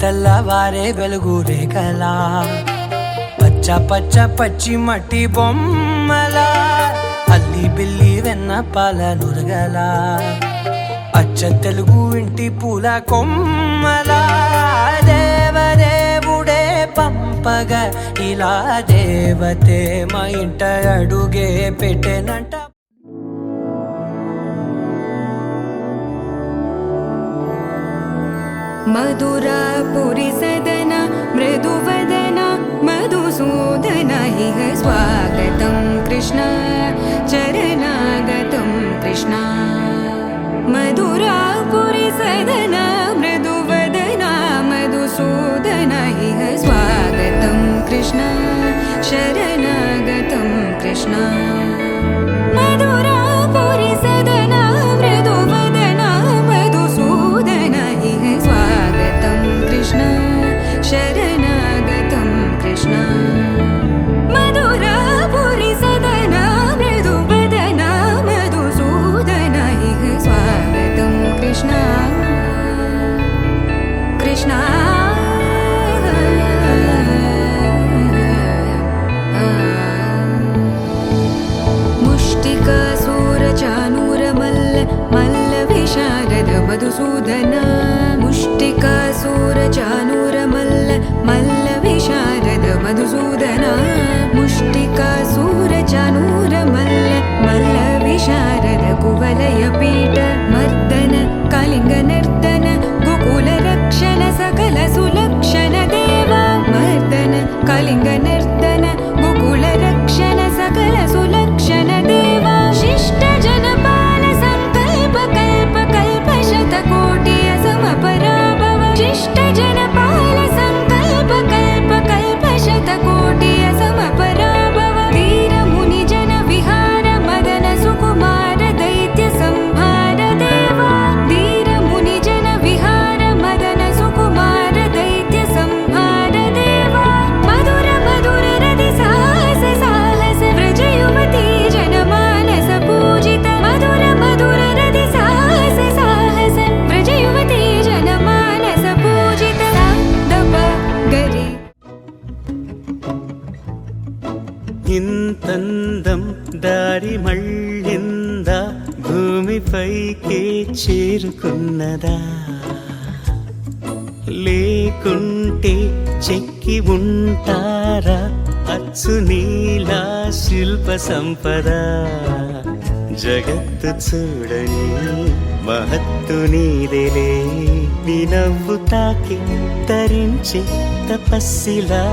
తెల్లవారే వెలుగు రేఖలా పచ్చ పచ్చ పచ్చి మట్టి బొమ్మలా అల్లి బిల్లి వెన్న పాల నురగలా అచ్చ తెలుగు ఇంటి పూల కొమ్మలా దేవదేవుడే పంపగ ఇలా దేవతే మా ఇంట అడుగే పెట్టెనంట. मधुरापुरी सदन मृदुवदन मधुसूदन इह स्वागतं कृष्ण चरणागतं कृष्ण. मधुरापुरी सदन मृदुवदन मधुसूदन इह स्वागतं कृष्ण शरणागतं कृष्ण. मधुरापुरी सदन मृदुवदन मधुसूदन इह स्वागतं कृष्ण शरणागतं कृष्ण. मधुरापुरी सदन मृदुवदन मधुसूदन इह स्वागतं कृष्ण कृष्ण. దారి మళ్ళిందా భూమిపైకే చేరుకున్నదా లేకుంటే చెక్కి ఉంటారా అచ్చు నీలా శిల్ప సంపద జగత్తు చూడని మహత్తు నీదేలే నీ నవ్వు తాకి తరించే తపస్సిలా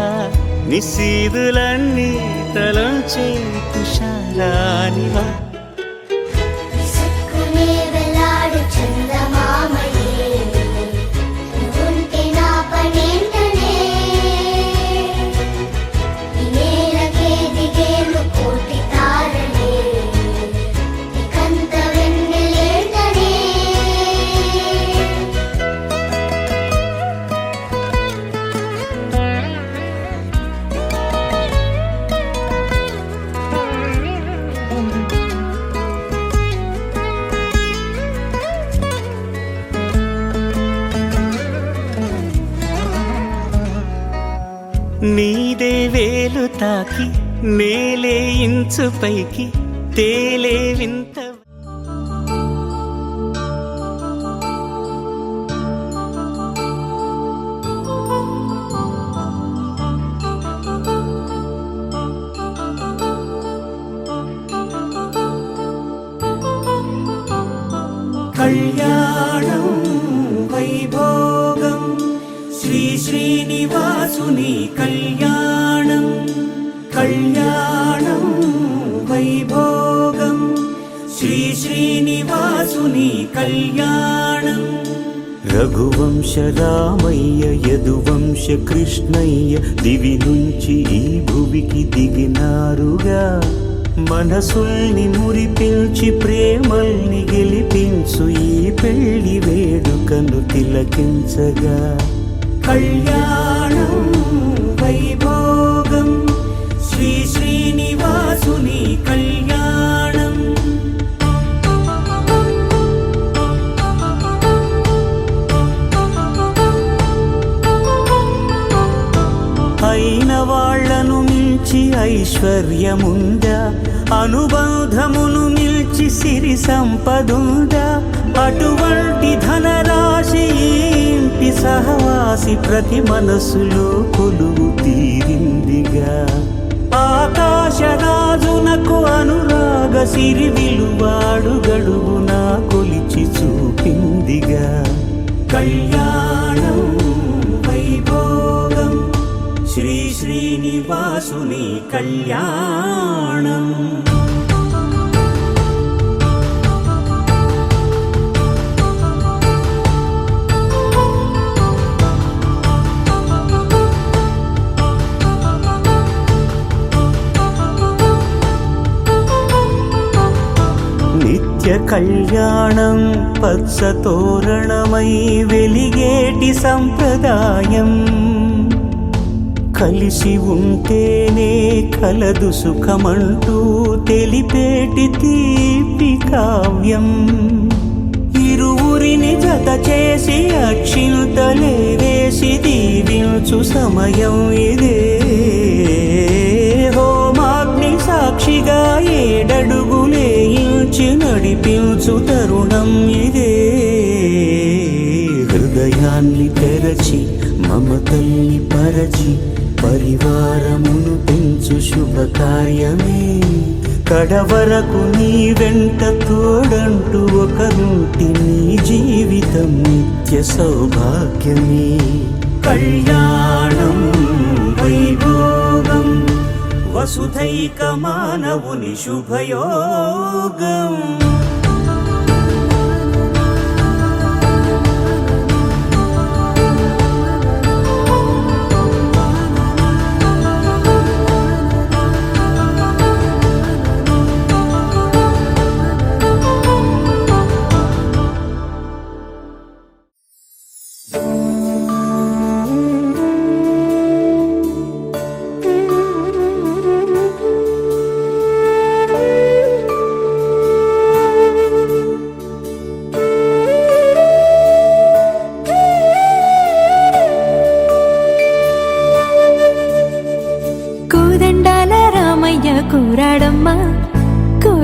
నిశీదులన్నీ తలంచే తుషారానివా విసుక్కునే వెలాడు చందమామయే నువ్వుంటే నా పనేంటనే ఈ నేలకే దిగేను కోటి తారలే ఇకంత వెన్నెలేంటనే నీదే వేలు తాకి నేలే ఇంచు పైకి తేలే వింత కళ్యాణం వైభోగం శ్రీ శ్రీనివాసుని కళ్యాణం కళ్యాణం వైభోగం శ్రీ శ్రీనివాసుని కళ్యాణం రఘువంశ రామయ్య యదువంశ కృష్ణయ్య దివి నుంచి ఈ భువికి దిగినారుగా మనసుల్ని మురిపించి ప్రేమల్ని గెలిపించు ఈ పెళ్లి వేడుకను తిలకించగా కళ్యాణం వైభోగం శ్రీ శ్రీనివాసుని కళ్యాణం అయిన వాళ్లను మించి ఐశ్వర్యముందా అనుబంధమును మిల్చి సిరి సంపదుందా అటువంటి ధనరాశి ఇంటి సహవాసి ప్రతి మనసులో కొలువు తీరిందిగా ఆకాశరాజునకు అనురాగ సిరి విలువాడు గడువునా కొలిచి చూపిందిగా కళ్యాణం వైభోగం శ్రీ శ్రీనివాసుని కళ్యాణం నిత్య కళ్యాణం పచ్చ తోరణమై వెలిగేటి సంప్రదాయం కలిసి ఉంటేనే కలదు సుఖమంటూ తెలిపేటి తీపి కావ్యం ఇరువురిని జత చేసి అక్షింతలే వేసి దీవించు సమయం ఇదే హోమాగ్ని సాక్షిగా ఏడడుగులే ఇంచి నడిపించు తరుణం ఇదే హృదయాన్ని తెరచి మమతల్ని పరచి పరివారమును పెంచు శుభకార్యమే కడవరకు నీ వెంట తోడంటూ ఒకరుంటి నీ జీవితం నిత్య సౌభాగ్యమే కళ్యాణం వైభోగం వసుధైక మానవుని శుభయోగం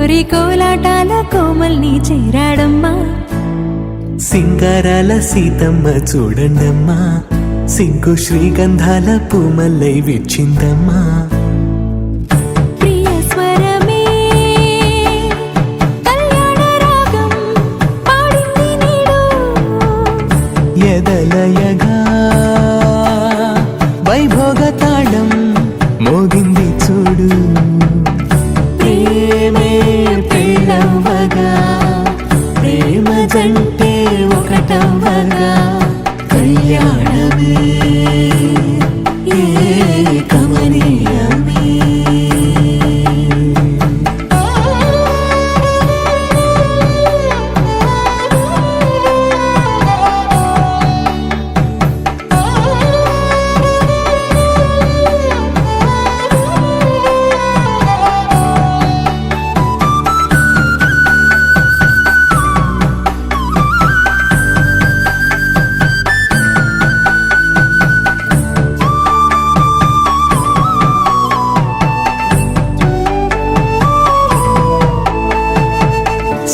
కోరి కోలాటాల కోమల్ని చేరాడమ్మా. సింగారాల సీతమ్మ చూడండమ్మా, సింకు శ్రీగంధాల పూమల్లై విచ్చిందమ్మా. ప్రియ స్వరమే కళ్యాణ రాగం పాడింది నీడు, ఎదలయగా వైభోగ తాళం మోగింది చూడు. ప్రేమే పెళ్ళవ్వగా, ప్రేమ జంటే ఒకటవ్వగా, కళ్యాణమే కమనీయమే.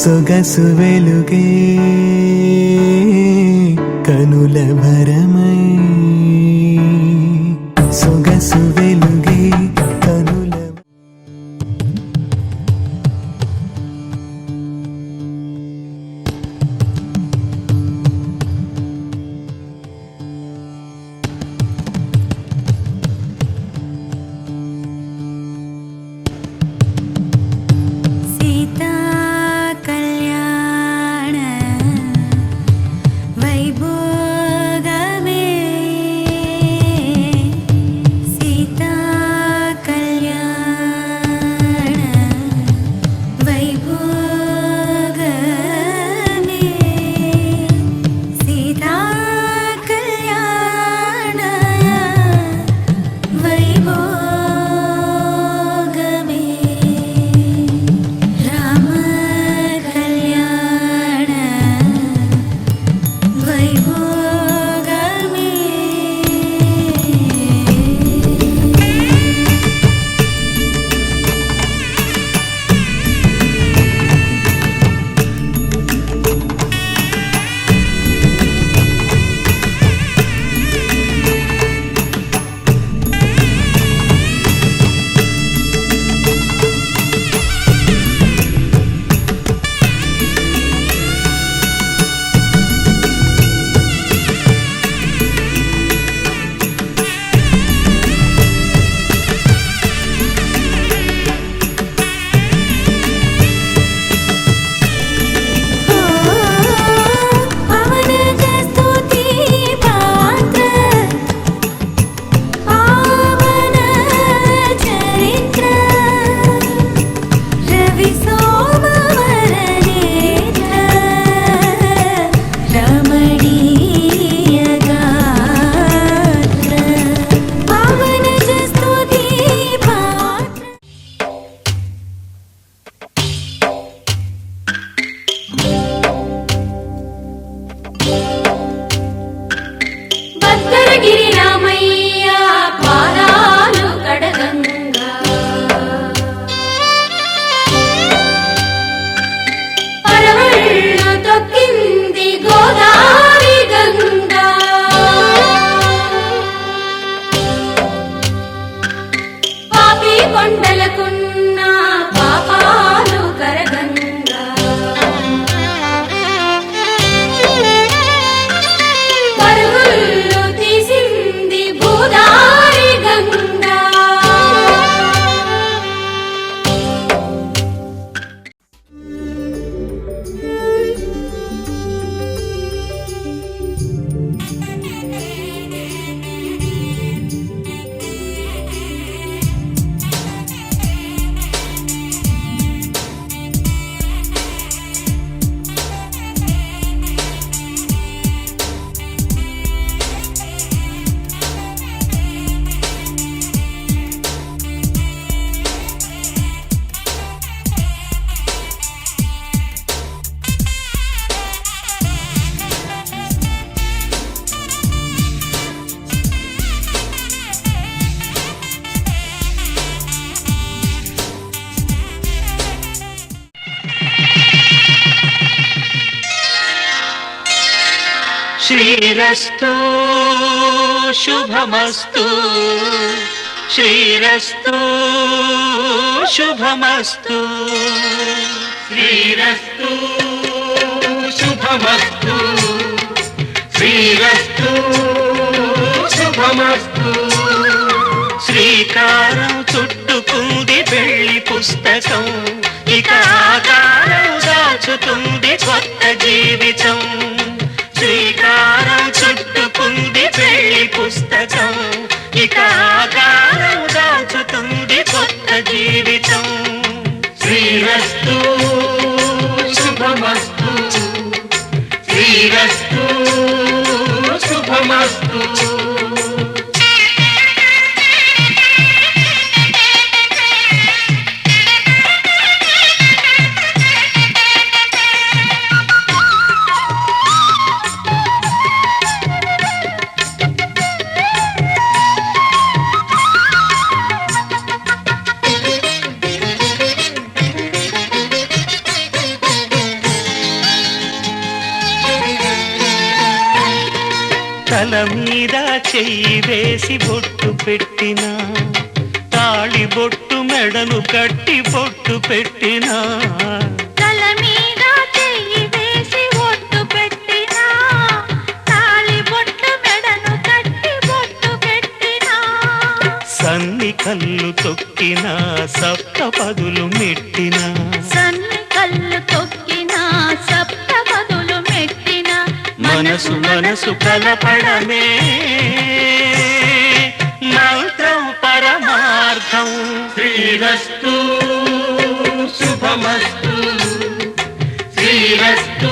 సొగసు వెలుగే కనుల భరమై, సొగసు వెలుగే కనుల. సీతా కళ్యాణ వైభోగమే, సీతా శ్రీరస్తు శుభమస్తు శ్రీరస్తు శుభమస్తు శ్రీరస్తు శుభమస్తు శ్రీరస్తు శుభమస్తు శ్రీకారం చుట్టుకుంది పెళ్లి పుస్తకం ఇక ఆకారం దాచుతుంది కొత్త జీవితం శ్రీకారం చుట్టుకుంది పెళ్లి పుస్తకం ఇక ఆకారం దాచుతుంది కొత్త జీవితం శ్రీరస్తు శుభమస్తు శ్రీరస్తు శుభమస్తు తల మీద చెయ్యి వేసి బొట్టు పెట్టినా తాళి బొట్టు మెడను కట్టి బొట్టు పెట్టినా తల మీద చెయ్యి వేసి బొట్టు పెట్టినా తాళి బొట్టు మెడను కట్టి బొట్టు పెట్టినా సన్ని కళ్ళు తొక్కినా సప్తపదులు మెట్టినా సన్ని కళ్ళు తొక్కినా సప్తపదులు మెట్టినా మనసు మనసు కలపడమే మంత్రం పరమార్థం శ్రీరస్తు శుభమస్తు శ్రీరస్తు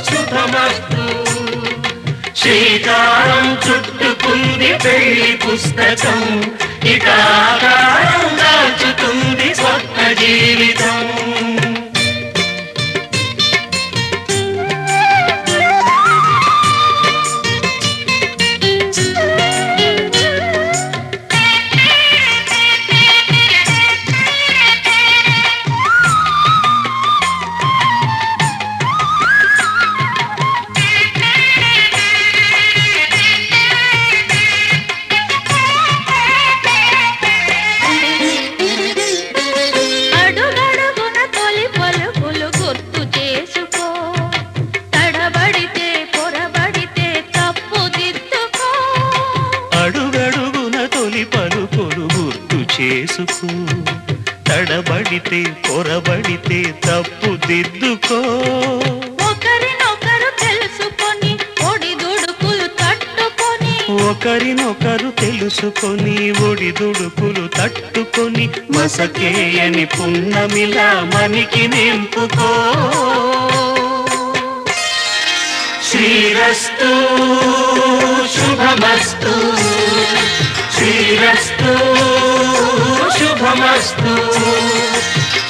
శుభమస్తు శ్రీకారం చుట్టుకుంది పెళ్లి పుస్తకం ఇక ఆకారం దాచుతుంది కొత్త జీవితం అడుగడుగున తొలి పలుకులు గుర్తు చేసుకో తడబడితే పొరబడితే తప్పు దిద్దుకో అడుగడుగున తొలి పలుకులు గుర్తు చేసుకో తడబడితే పొరబడితే తప్పు దిద్దుకో ఒకరినొకరు తెలుసుకొని ఒడిదుడుకులు తట్టుకొని ఒకరినొకరు తెలుసుకొని ఒడిదుడుకులు తట్టుకొని మసకేయని పున్నమిలా మనికి నింపుకో శ్రీరస్తు శుభమస్తు శ్రీరస్తు శుభమస్తు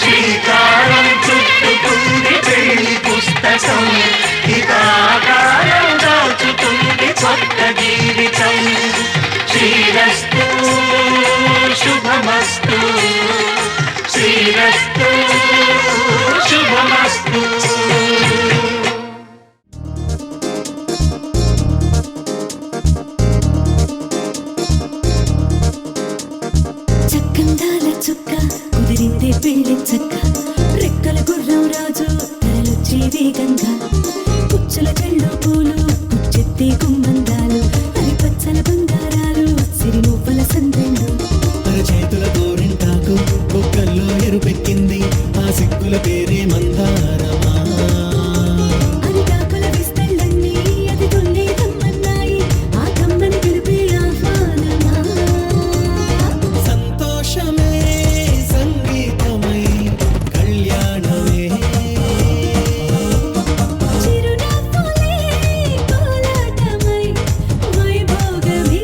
శ్రీకారం చుట్టుకుంది పెళ్లి పుస్తకం ఇక ఆకారం దాచుతుంది కొత్త జీవితం శ్రీరస్తు శుభమస్తు శ్రీరస్తు శుభమస్తు చక్కందాల చుక్క కుదిరిందే పెళ్లి చక్క రెక్కల గుర్రం రాజు తరలొచ్చే వేగంగా పుచ్చల చెళ్ళు పూలు కుచ్చెత్తి గుమ్మందాలు అరి పచ్చల బంగారాలు సిరిమూపల సందెళ్ళు చేతుల గోరింటాకు కుక్కల్లో ఎరుపెక్కింది ఆ సిగ్గుల పేరే మందారమా అరిటాకుల విస్తళ్ళన్నీ అది కొన్నే కమ్మన్నాయి ఆ కమ్మని పిలిపే ఆహ్వానమా సంతోషమే సంగీతమై కళ్యాణమే చిరునవ్వులే కోలాటమై వైభోగమే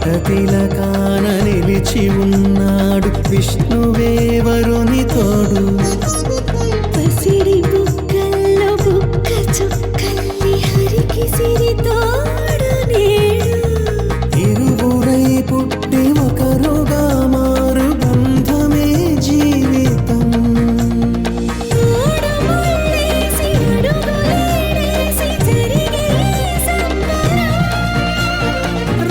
వటతిలకాన నిలిచి ఉన్నాడు విష్ణువే వరుని తోడు. పసిడి బుగ్గల్లో బుగ్గ చుక్కల్లి హరికి సిరి తోడు నేడు. ఇరువురై పుట్టి ఒకరుగా మారు బంధమే జీవితం. తోడు ముళ్ళేసి అడుగులేసి జరిగే సంబరం.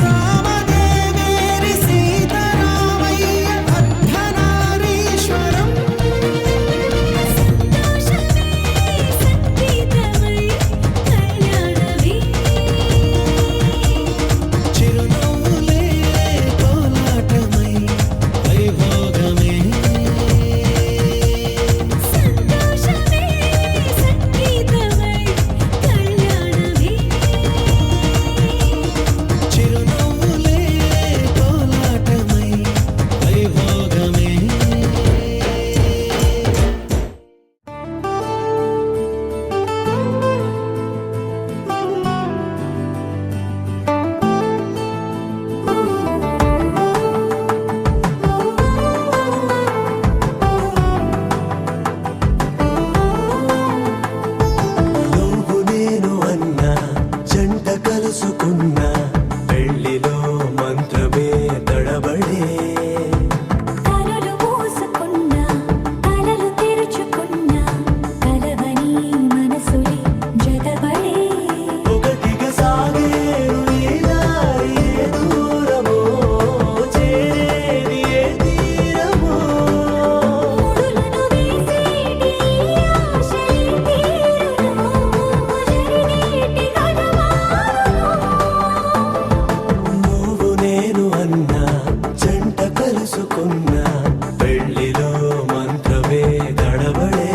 రామదేవేరి సీతారామయ్య అర్ధనారీశ్వరం. సంతోషమే సంగీతమై కళ్యాణమే. చిరునవ్వులే కోలాటమై వైభోగమే. సంతోషమే సంగీతమై కళ్యాణమే. చిరునవ్వులే కోలాటమై వైభోగమే. నువ్వు నేను అన్నా జంట కలుసుకున్నా పెళ్లిలో మంత్రమే తడబడే. కలలు మూసుకున్నా కలలు తెరుచుకున్నా కలవని మనసులే జతపడే. ఒకటిగా సాగేరు ఈ దారి ఏ దూరమో చేరేది ఏ తీరమో. ముడులను వేసేటి ఆశలే తీరును జరిగేటి కథమారును. నువ్వు నేను అన్నా జంట కలుసుకున్నా పెళ్లిలో మంత్రమే గడబడే.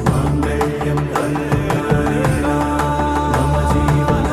మాంగళ్యం కళ్యాణేన మమ జీవన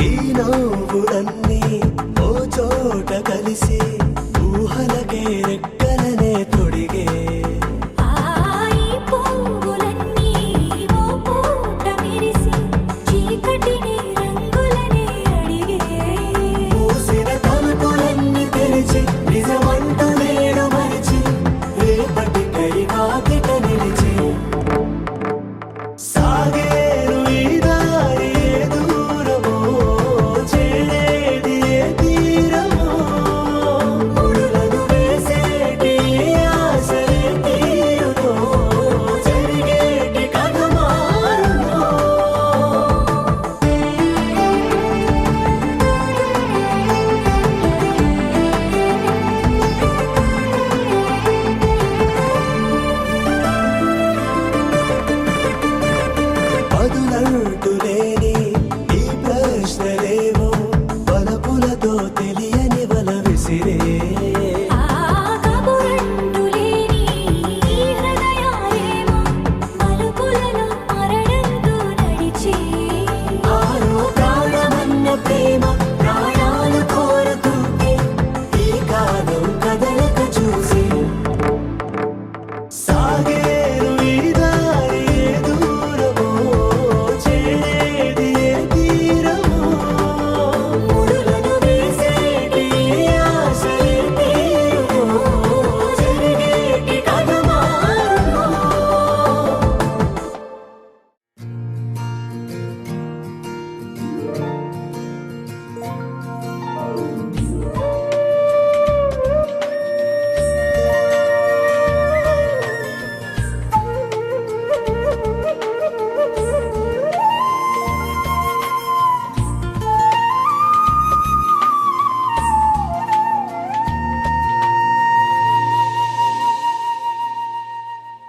ఈ నవ్వులన్నీ ఓ చోట కలిసి ఊహలకే రెక్కలనే తొడిగే. ఈ పువ్వులన్నీ ఓ పూట మెరిసి చీకటిని రంగులనే అడిగే. మూసిన తలుపులన్నీ తెరిచి నిజమంటూ నేడు మరిచి రేపటికై కాకిట నిలిచి. సాగేరు ఈ దారి ఏ దూరమో చేరేది ఏ తీరమో. ముడులను వేసేటి ఆశలే తీరునో జరిగేటి కథమారునో. బదులంటూ లేని ఈ ప్రశ్నలేవో వలపులతో తెలియని వల విసిరే. కబురంటూ లేని ఈ హృదయాలేమో మలుపులలో మరణంతో నడిచే. ఆరో ప్రాణమన్న ప్రేమ ప్రాణాలు కోరుతుంటే ఈ కాలం కదలక చూసి. సాగేరు ఈ దారి ఏ దూరమో చేరేది ఏ తీరమో. ముడులను వేసేటి ఆశలే తీరునో జరిగేటి కథమారునో.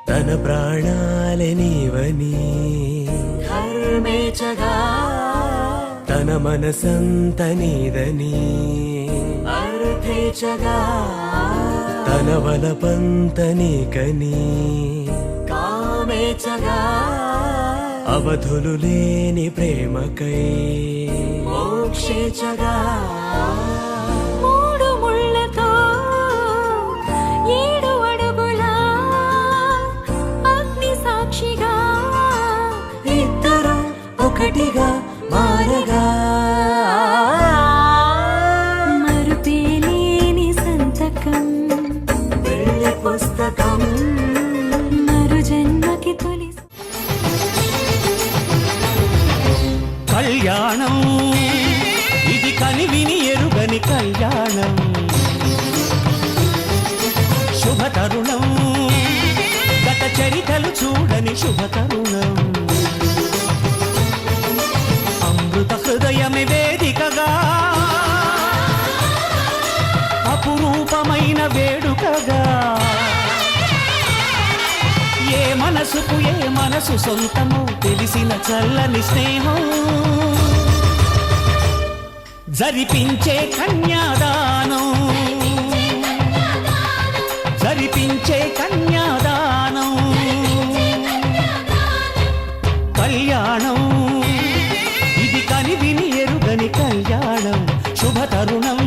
తన ప్రాణాలే నీవని ధర్మేచగా తన మనసంత నీదని అర్థేచగా తన వలపంత నీకని కామేచగా అవధులు లేని ప్రేమకై మోక్షేచగా మూడు ముళ్ళతో 7 అడుగుల అగ్ని సాక్షిగా ఇద్దరు ఒకటిగా మారగా మరుపేలేని సంతకం వెళ్ళి పుస్తకం మరు జన్మకి తొలి కళ్యాణం ఇది కనివిని ఎరుగని కళ్యాణం శుభ తరుణం గత చరితలు చూడని శుభ తరుణం అమృత హృదయమి వేదికగా అపురూపమైన వేడుకగా ఏ మనసుకు ఏ మనసు సొంతమో తెలిసిన చల్లని స్నేహం జరిపించే కన్యాదానం జరిపించే కన్యాదానం కళ్యాణం ఇది కనివిని ఎరుగని కళ్యాణం శుభ తరుణం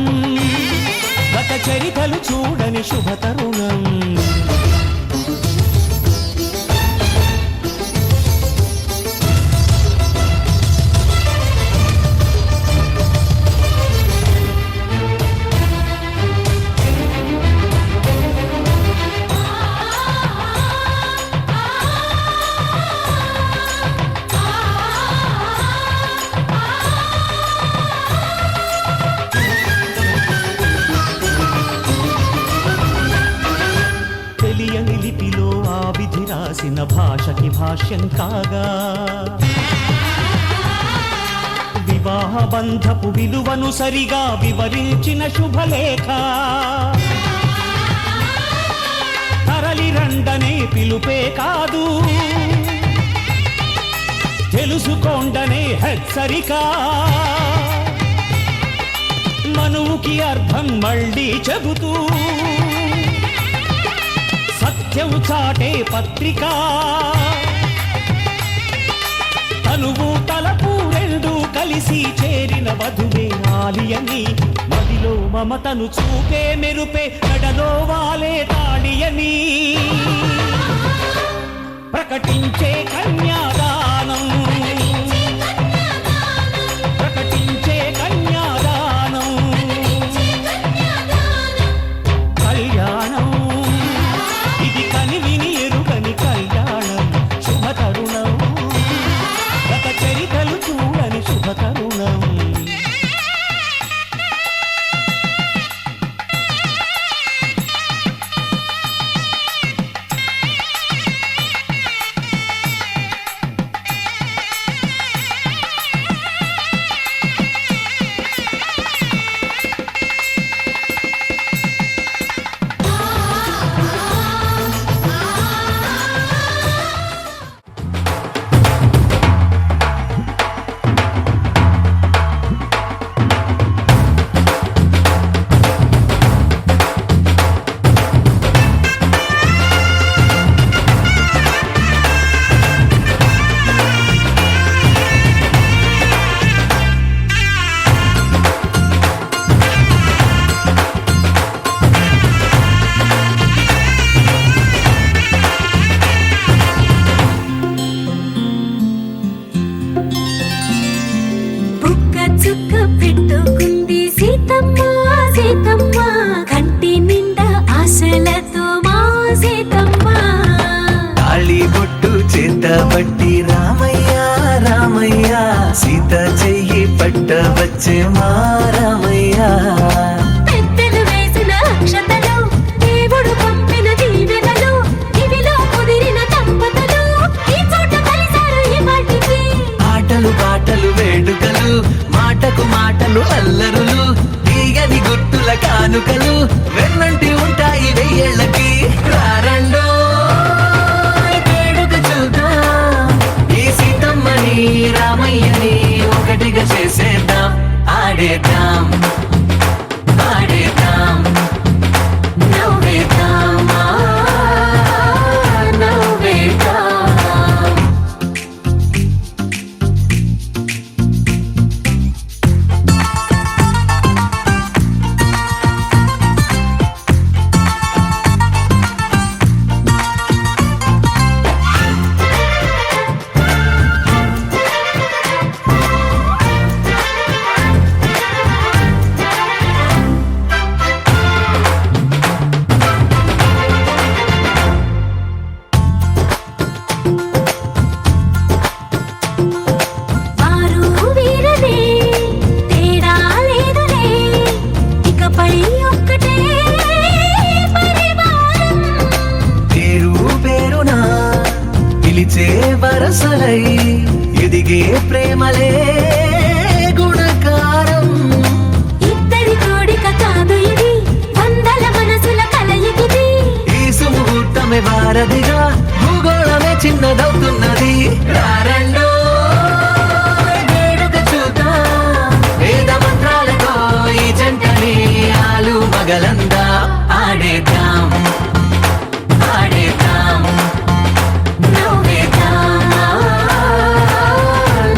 గత చరితలు చూడని శుభ తరుణం తెలియని లిపిలో ఆ విధి రాసిన భాషకి భాష్యం కాగా వివాహ బంధపు విలువను సరిగా వివరించిన శుభలేఖ తరలి రండనే పిలుపే కాదు తెలుసుకోండనే హెచ్చరిక మనువుకి అర్థం మళ్ళీ చెబుతూ సత్యము చాటే పత్రిక తనువు తలపు రెండు కలిసి చేరిన వధువే ఆలియని మదిలో మమతను చూపే మెరుపే నడలో వాలే తాళియని ప్రకటించే కన్యాదానం ప్రకటించే కన్యాదానం కళ్యాణం ఇది కనివిని ఎరుగని కళ్యాణం శుభ తరుణం గత చరితలు చూడని శుభ తరుణం చుక్క పెట్టుకుంది సీతమ్మ సీతమ్మ కంటి నిండా ఆశలతో మా సీతమ్మ తాళి బొట్టు చేతబట్టి రామయ్య రామయ్య సీత చెయ్యి పట్ట వచ్చే మా రామయ్య పెద్దలు వేసిన అక్షతలు దేవుడు పంపిన దీవెనలు ఇవిలో కుదిరిన దంపతులు ఈ చోట కలిసారు ఈ వాటికి ఆటలు పాటలు వేడుకలు మాటకు మాటలు అల్లరులు తీయని గుట్టుల కానుకలు వెన్నంటి ఉంటాయి వెయ్యేళ్ళకి రారండో వేడుక చూద్దాం ఈ సీతమ్మని రామయ్యని ఒకటిగా చేసేద్దాం ప్రేమలే గుణకారం. ఇద్దరి కోడిక కాదు ఇది, వందల మనసుల కలయికిది. ఈ సుముహూర్తమే వారధిగా, భూగోళమే చిన్నదవుతున్నది. రారండో వేడుక చూద్దాం, వేద మంత్రాలతో ఈ జంటని ఆలు మగలందా ఆడేద్దాం, ఆడేద్దాం, నవ్వేద్దాం,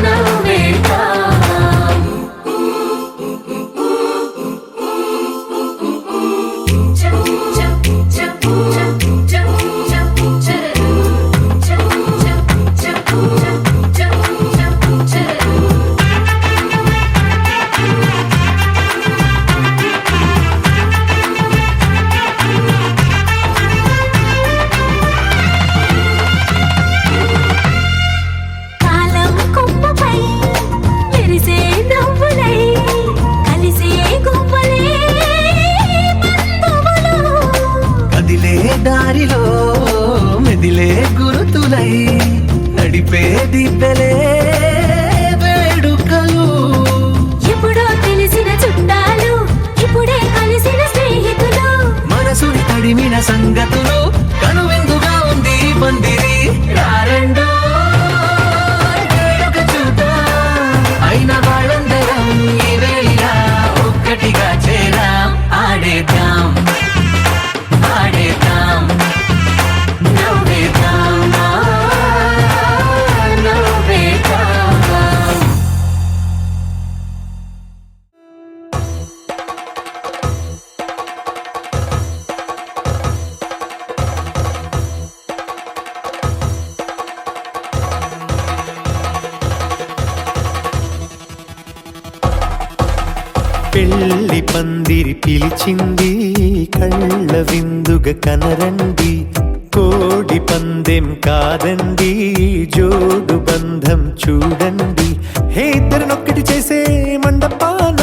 నవ్వేద్దాం. కాలం కొమ్మపై మెరిసే నవ్వులై, కలిసే గువ్వలే బంధువులు. కదిలే దారిలో మెదిలే గురుతులై, నడిపే దిబ్బెలే వేడుకలు. ఎప్పుడో తెలిసిన చుట్టాలు, ఇప్పుడే కలిసిన స్నేహితులు. మనసుని తడిమిన సంగతులు, కనువిందుగా ఉంది ఈ పందిరి. రారండో వేడుక చూద్దాం, అయిన వాళ్ళందరం ఈ వేళ ఒక్కటిగా చేరాం. ఆడేద్దాం, ఆడేద్దాం, నవ్వేద్దాం, నవ్వేద్దాం. పెళ్లి పందిరి పిలిచింది, కళ్ళ విందుగా కనరండి. కోడి పందెం కాదండి, జోడు బంధం చూడండి. హే ఇద్దరినొక్కటి చేసే మండపాన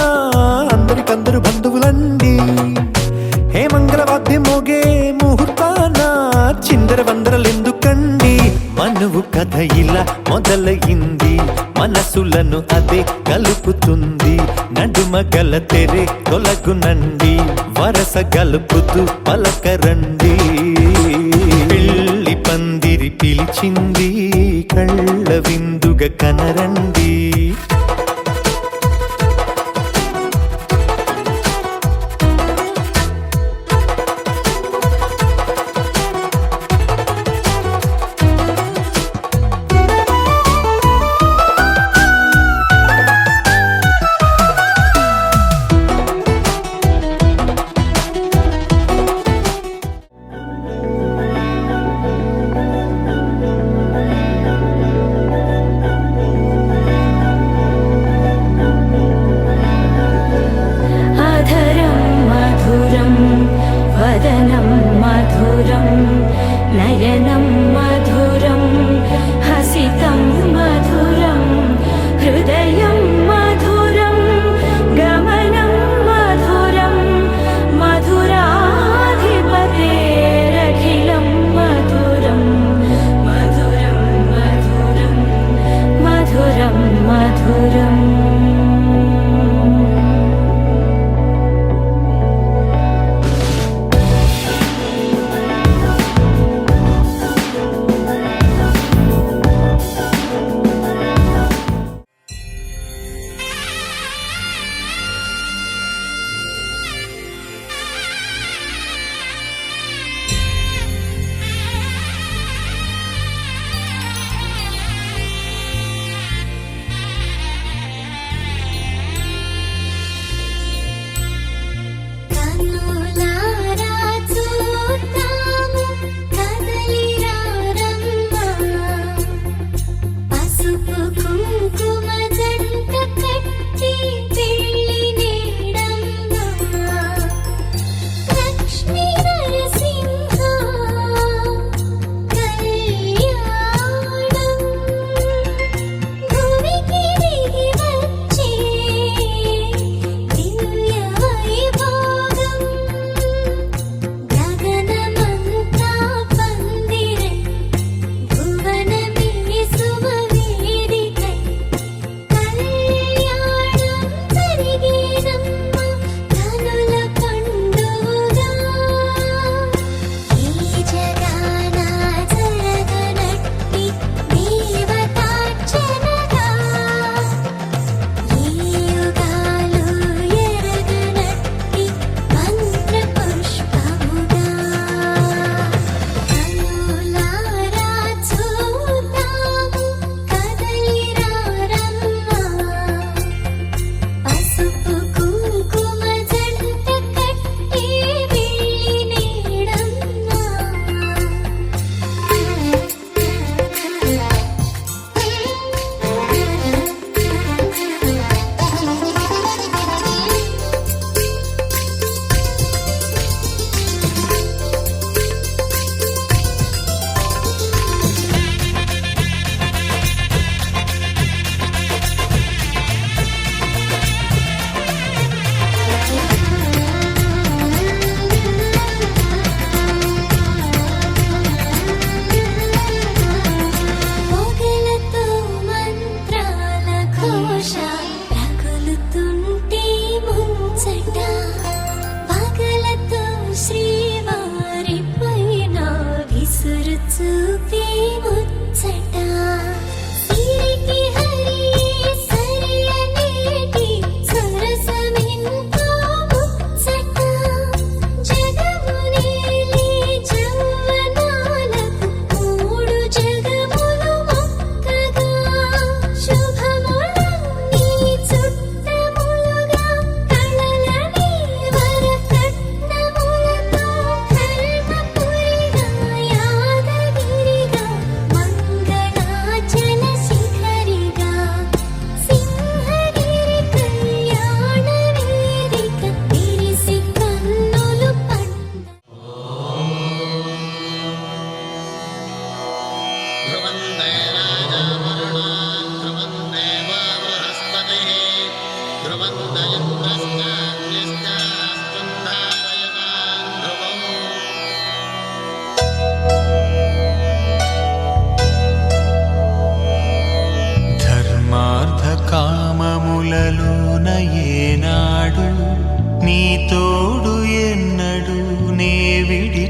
అందరికందరు బంధువులండి. హే మంగళవాద్యం మోగే ముహూర్తాన చిందర వందరలెందుకండి. మనువు కథ ఇలా మొదలయింది, మనసులను అదే కలుపుతుంది. నడుమ గల తెరే తొలగునండి, వరస గలుపుతూ పలకరండి. పెళ్లి పందిరి పిలిచింది, కళ్ళ విందుగా కనరండి.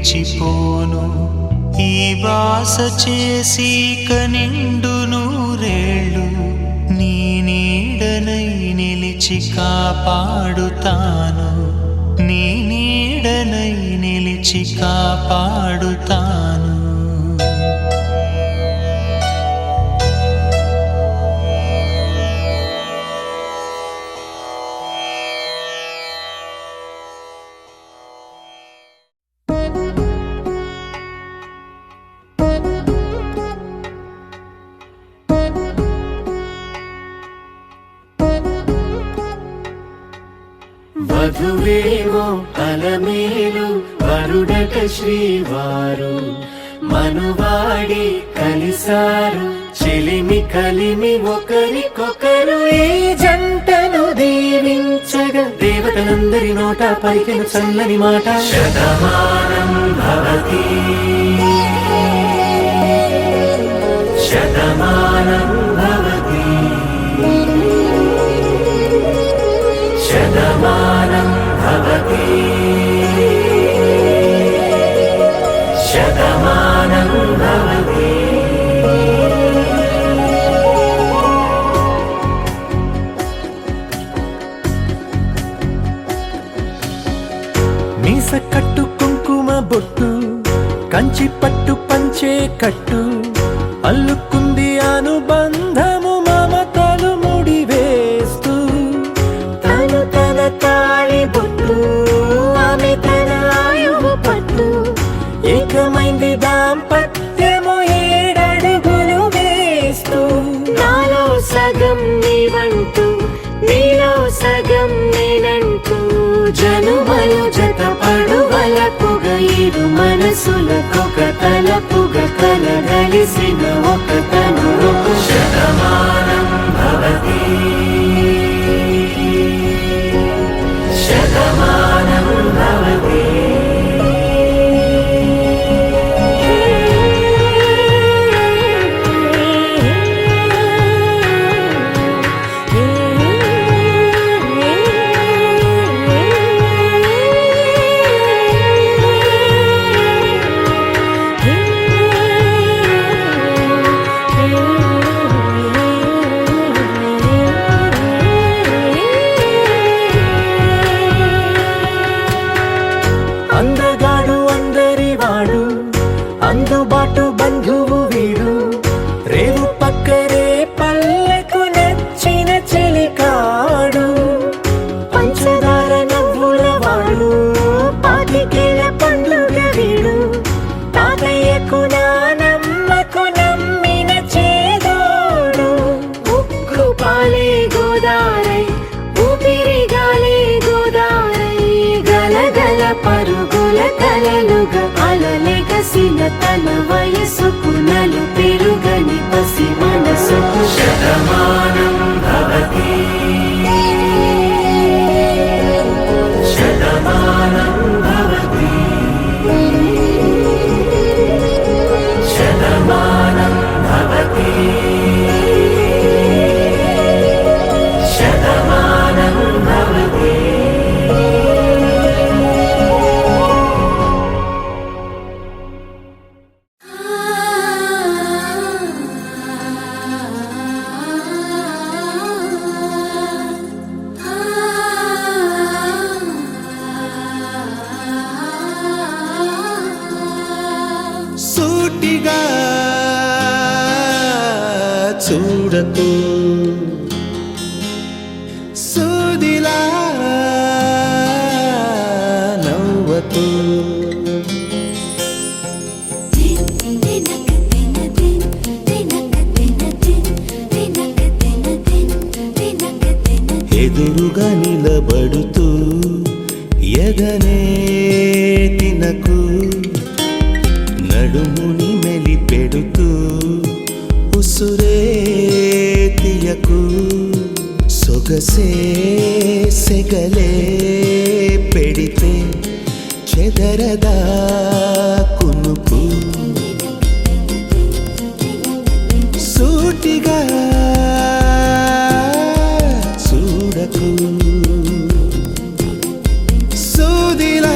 నిలిచిపోను ఈ వాస చేసి కనిండు నూరేళ్ళు నీ నీడనై నిలిచి కాపాడుతాను నీ నీడనై నిలిచి కాపాడుతాను వధువేమో అలమేలు వరుడట శ్రీవారు మనువాడి కలిసారు చెలిమి కలిమి ఒకరికొకరు ఈ జంటను దీవించగా దేవతలందరి నోట పలికిన చల్లని మాట శతమానం భవతి శతమానం భవతి శతమానం భవతి శతమానం భవతి మీస కట్టు కుంకుమ బొట్టు కంచి పట్టు పంచే కట్టు అల్లుకుంది అనుబంధము మమతలు ముడివేస్తూ తను తన తాళి బొట్టు ఆమె తన ఆయువు పట్టు ఏకమైంది దాంపత్యము 7 అడుగులు వేస్తూ నాలో సగం నీవంటూ నీలో సగం నేనంటూ జనుమలు జతపడువలపుగ ఇరు మనసులకొక తలపుగ కలగలిసిన ఒక తను శతమానం భవతి శతమానం భవతి అందగాడు అందరివాడు అందుబాటు బంధువు వీడు రేవు పక్కరే పల్లెకు నచ్చిన చెలికాడు పంచదార నవ్వుల వాడు పాతికేల పండుగ వీడు తాతయ్యకు నానమ్మకు నమ్మిన చేదోడు ఉక్కు పాలే గోదారై ఊపిరి గాలే గోదారై గలగల పరుగుల కలలుగా అలలెగసిన తన వయసుకు నలు పెరుగని పసి మనసుకు శతమానం భవతి శతమానం భవతి శతమానం భవతి శతమానం భవతి సూటిగా చూడకు సూదిలా నవ్వకు ఎదురుగా నిలబడుతూ ఎగనే తినకు నడుముని మెలిపెడుతూ ఉసురే తీయకు సొగసే సెగలే పెడితే చెదరదా కునుకు సూటిగా చూడకు సూదిలా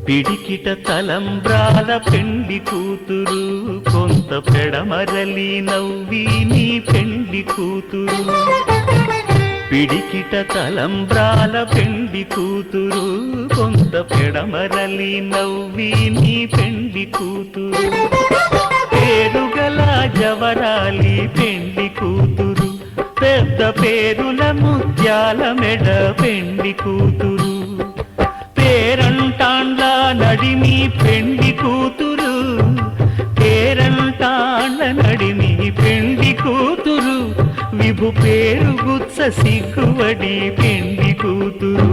పిడికిట తలంబ్రాల పెండి కూతురు కొంత పెడమరలి నవ్వి నీ పెండి కూతురు పిడికిట తలంబ్రాల పెండి కూతురు కొంత పెడమరలి నవ్వి నీ పెండి కూతురు పేరుగల జవరాలి పెండి కూతురు పెద్ద పేరుల ముత్యాల మెడ పెండి కూతురు పేరంటాండ్ల నడిమి పెండి కూతురు పేరంటాండ్ల నడిమి పెండి కూతురు విభు పేరు గుత్స సిగ్గువడి పెండి కూతురు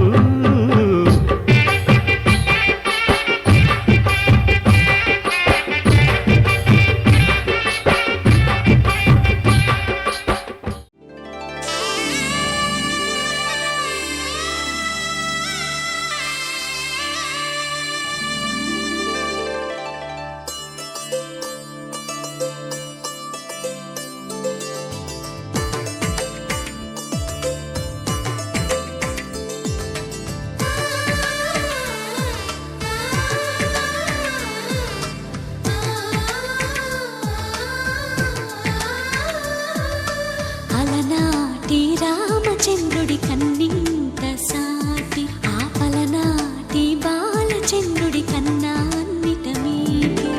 అలనాటి రామచంద్రుడి కన్నింత సాటి ఆపలనాటి బాలచంద్రుడి కన్నా అన్నిట మీటి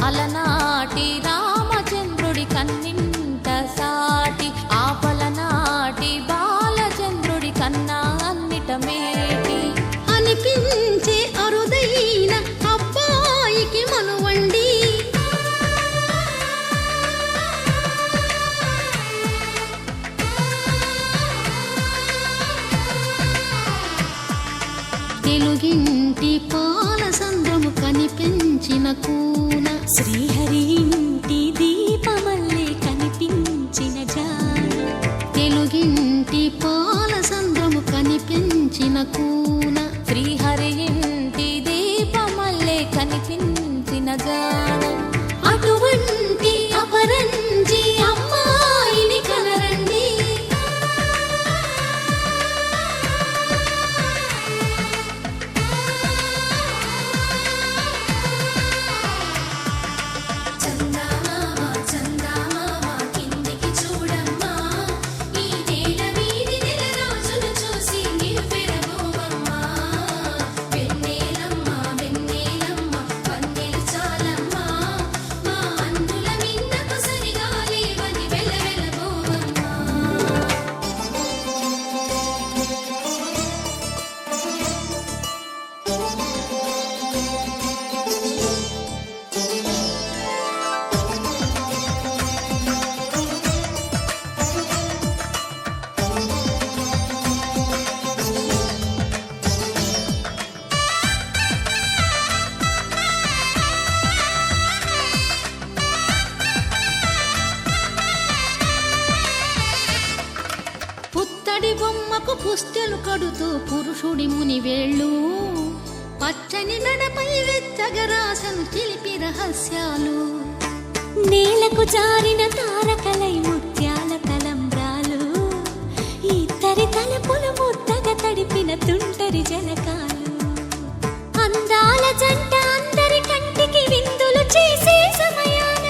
అలనాటి రామచంద్రుడి కన్నింత సాటి ఆపలనాటి బాలచంద్రుడి కన్నా అన్నిట మేటి అనిపించే అరుదైన అబ్బాయికి మనువండి తెలుగింటి పాల సంద్రము కనిపించిన కూన శ్రీహరి ఇంటి దీపమల్లే కనిపించిన జాన తెలుగింటి పాల సంద్రము కనిపించిన కూన శ్రీహరి ఇంటి దీపమల్లే కనిపించిన జాన అటువంటి అపరంజి అమ్మాయిని కనరండి చందమామ చందమామ కిందికి చూడమ్మా ఈ నేల వీధి నెల రోజులు చూసి నివ్వెరబోవమ్మా వెన్నెలమ్మ వెన్నెలమ్మ వన్నెలు చాలమ్మా మా అందుల మిన్నకు సరిగా లేవని వెలవెలబోవమ్మా పుత్తడి బొమ్మకు పుస్తెలు కడుతూ పురుషుడి ముని వేళ్ళు పచ్చని నడపై వెచ్చగరాసను చిలిపి రహస్యాలు నేలకు జారిన తారకలై ముత్యాల తలంబ్రాలు ఇద్దరి తలపులు ముద్దగా తడిపిన తుంటరి జలకాలు అందాల జంట అందరి కంటికి విందులు చేసే సమయాన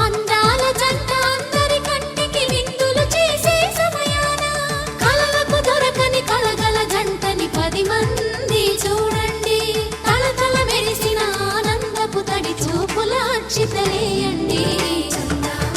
అందాల జంట అందరి కంటికి విందులు చేసే సమయాన కలలకు దొరకని కలగల జంటని 10 మంది చూడండి తలతల మెరిసిన ఆనందపు తడి చూపుల అక్షితలేయండి చందమామ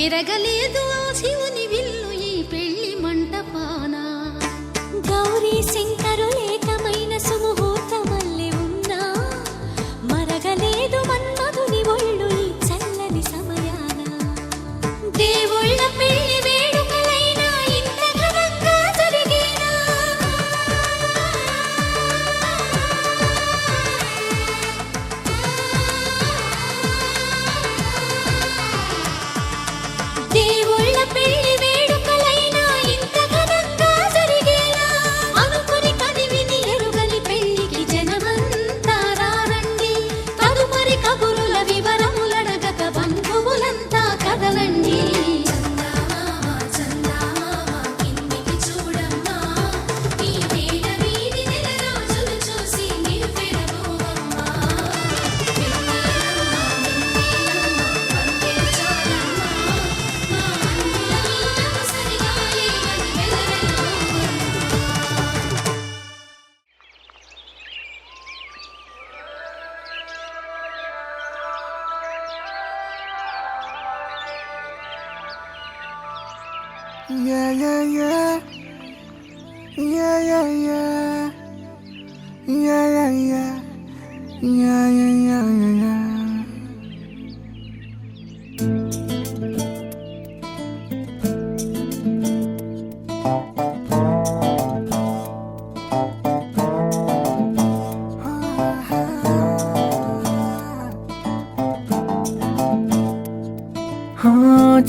విరగలేదు ఆ శివుని విల్లు ఈ పెళ్లి మంటపాన. గౌరీ శంకరులేకమైన సుముహూర్తమల్లె ఉన్నా మరగలేదు మన్మధుని ఒళ్ళు ఈ చల్లని సమయాన. దేవుళ్ళ పెళ్లి వేడుకలైనా ఇంత ఘనంగా జరిగేనా? దేవుళ్ళ పెళ్లి వేడుకలైనా ఇంత ఘనంగా జరిగేనా? అనుకుని కదివిని ఎరుగని పెళ్లికి జనమంతా రారండి. తదుపరి కబురుల వివరములడగక బంధువులంతా కదలండి. చందమామ చందమామ కిందికి చూడమ్మా, ఈ నేల వీధి నెల రోజులు చూసి నివ్వెరపోవమ్మా. వెన్నెలమ్మ వెన్నెలమ్మ వంతెన చాలమ్మా, మా అన్నుల నీడకు సరిగాలి అది వెలవెలబోవమ్మా. Yeah, yeah, yeah. Yeah, yeah, yeah. Yeah, yeah, yeah. Yeah, yeah, yeah, yeah, yeah.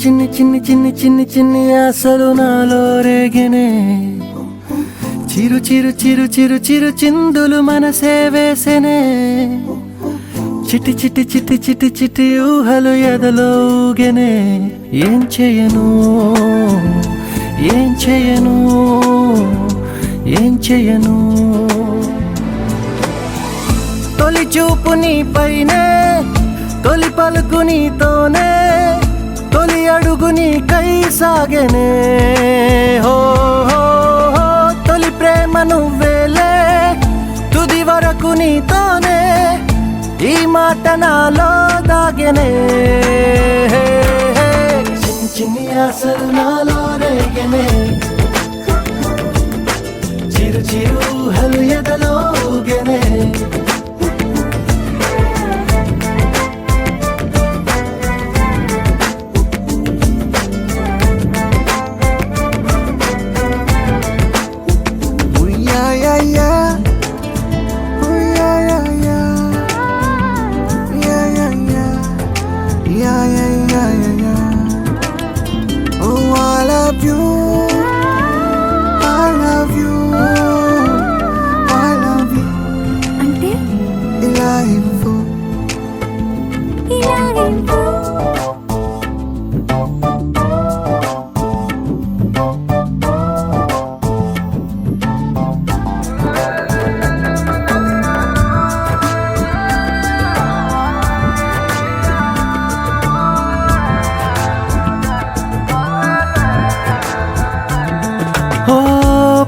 చిన్ని చిన్ని చిన్ని చిన్ని చిన్ని ఆశలు నాలో రేగినే, చిరు చిరు చిరు చిరు చిరు చిందులు మనసే వేసెనే. చిటి చిటి చిటి చిటి చిటి ఊహలు ఎదలో ఊగెనే. ఏం చేయను ఏం చేయను ఏం చేయను? తొలి చూపు నీ పైనే, తొలి పలుకు నీతోనే, తొలి అడుగు నీకై సాగెనే. హో హో హో తొలి ప్రేమ నువ్వేలే, తుది వరకు నీతోనే, ఈ మాట నాలో దాగెనే. చిన్ని చిన్ని ఆశలు నాలో రేగెనే, చిరు చిరు ఊహలు ఎదలో ఊగెనే.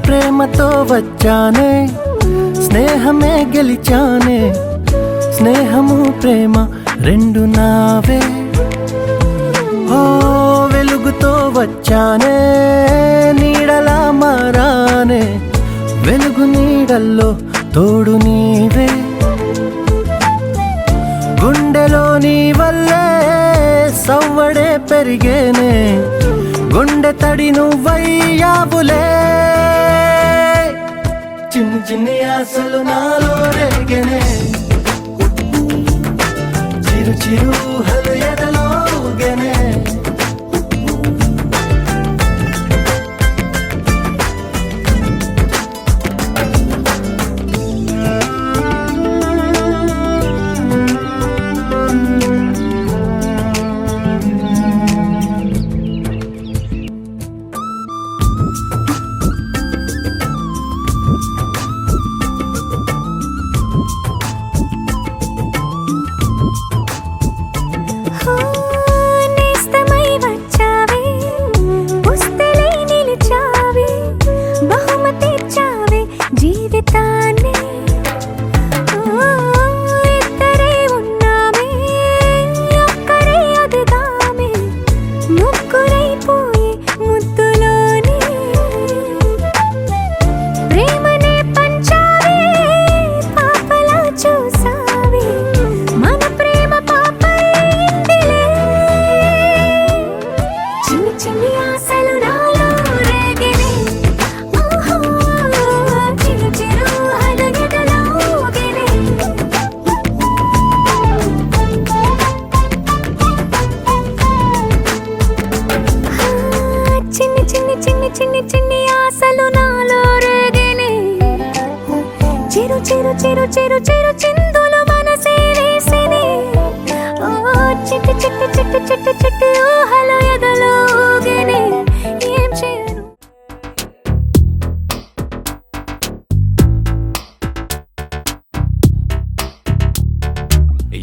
ప్రేమతో వచ్చానే, స్నేహమే గెలిచానే. స్నేహము ప్రేమ రెండు నావే. ఓ వెలుగుతో వచ్చానే, నీడలా మారానే. వెలుగు నీడల్లో తోడు నీవే. గుండెలో నీ వల్లే సవ్వడే పెరిగేనే. గుండె తడి నువ్వయ్యావులే. చిన్ని చిన్ని ఆశలు నాలో రేగెనే, చిరు చిరు ఊహలు ఎదలో ఊగెనే.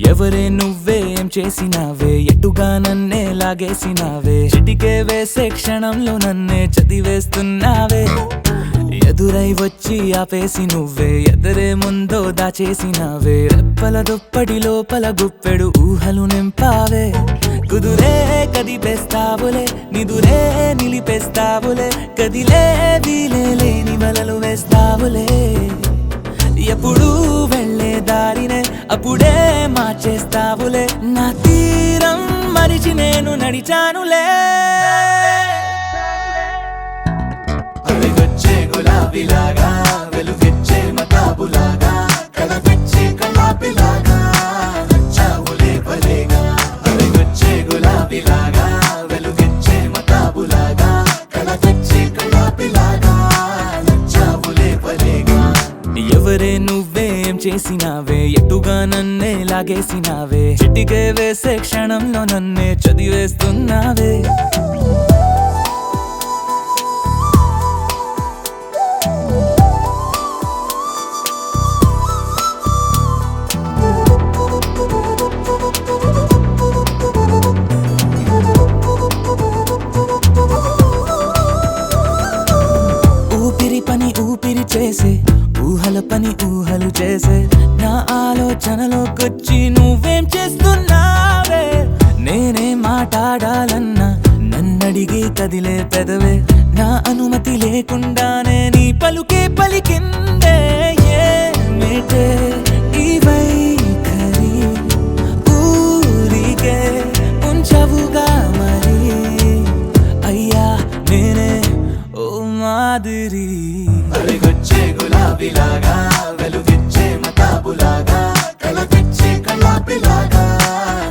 ఎవరే నువ్వేం చేసినావే ఎటుగా నన్నే లాగేసినావే చిటికే వేసే క్షణంలో నన్నే చదివేస్తున్నావే ఎదురై వచ్చి ఆపేసి నువ్వే ఎదరే ముందో దాచేసినావే రెప్పల దుప్పటి లోపల గుప్పెడు ఊహలు నింపావే కుదురే కదిపేస్తావులే నిదురే నిలిపేస్తావులే కదిలే వీలే లేని వలలు వేస్తావులే ఎప్పుడు వెళ్ళే దారినే అప్పుడే మార్చేస్తావులే నా తీరం మరిచి నేను నడిచానులే అలిగొచ్చే గులాబీలాగా వెలుగెచ్చే మతాబులాగా కలగొచ్చే కలాపిలాగా నచ్చావులే భలేగా అలిగొచ్చే గులాబీలాగా వెలుగెచ్చే మతాబులాగా కలగొచ్చే కలాపిలాగా నచ్చావులే భలేగా ఎవరే నువ్వేం చేసినావే ఎటుగా నన్నే లాగేసినావే చిటికే వేసే క్షణంలో నన్నే చదివేస్తున్నావే ఊపిరి పని ఊపిరి చేసే ఊహల పని ఊహలు చేసే నా ఆలోచనలోకొచ్చి నువ్వేం చేస్తున్నావే నేనే మాట్లాడాలన్నా నన్నడిగి కదిలే పెదవే నా అనుమతి లేకుండానే నీ పలుకే పలికిందే ఏమిటే ఈ వైఖరి ఊరికే ఉంచవుగా మరి అయ్యా నేనే ఓ మాదిరి అలిగొచ్చే గులాబీలాగా వెలుగెచ్చే మతాబులాగా కలగొచ్చే కలాపిలాగా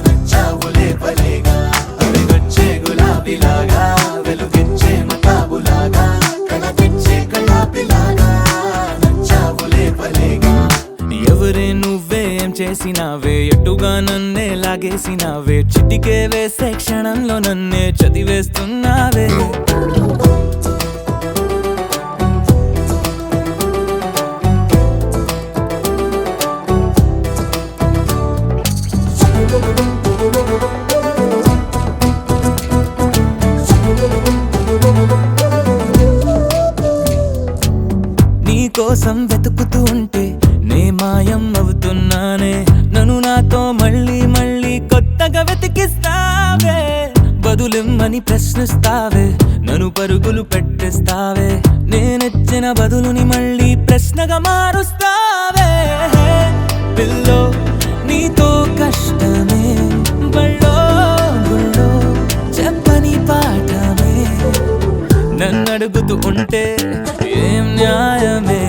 నచ్చావులే భలేగా అలిగొచ్చే గులాబీలాగా వెలుగెచ్చే మతాబులాగా కలగొచ్చే కలాపిలాగా నచ్చావులే భలేగా ఎవరే నువ్వేం చేసినావే ఎటుగా నన్నే లాగేసినావే చిటికే వేసే క్షణంలో నన్నే చదివేస్తున్నావే నీకోసం వెతుకుతూ ఉంటే నే మాయం అవుతున్నానే నన్ను నాతో మళ్ళీ మళ్ళీ కొత్తగా వెతికిస్తావే బదులిమ్మని ప్రశ్నిస్తావే నన్ను పరుగులు పెట్టిస్తావే నేనెచ్చిన బదులుని మళ్ళీ ప్రశ్నగా మారుస్తావే పిల్లో నీతో కష్టమే బళ్ళో గుళ్ళో చెప్పని పాఠమే నన్నడుగుతూ ఉంటే ఏం న్యాయమే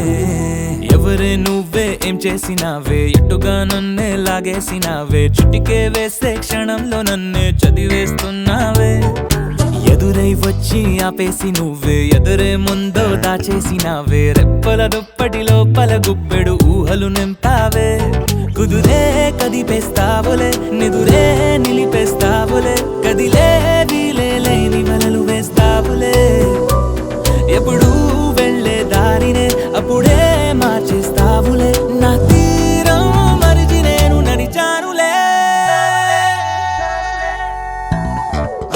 ఎవరే నువ్వే ఏం చేసినావే ఎటుగా నన్నే లాగేసినావే చుటికే వేసే క్షణంలో నన్నే చదివేస్తున్నావే ఎదురై వచ్చి ఆపేసి నువ్వే ఎదురే ముందో దాచేసినావే రెప్పల దుప్పటి లోపల గుప్పెడు ఊహలు నింపావే కుదురే కదిపేస్తావులే నిదురే నిలిపేస్తావులే కదిలే వీలే లేని వలలు వేస్తావులే ఎప్పుడు వెళ్ళే దారినే అప్పుడే మార్చేస్తావులే నా తీరం మరిచి నేను నడిచానులే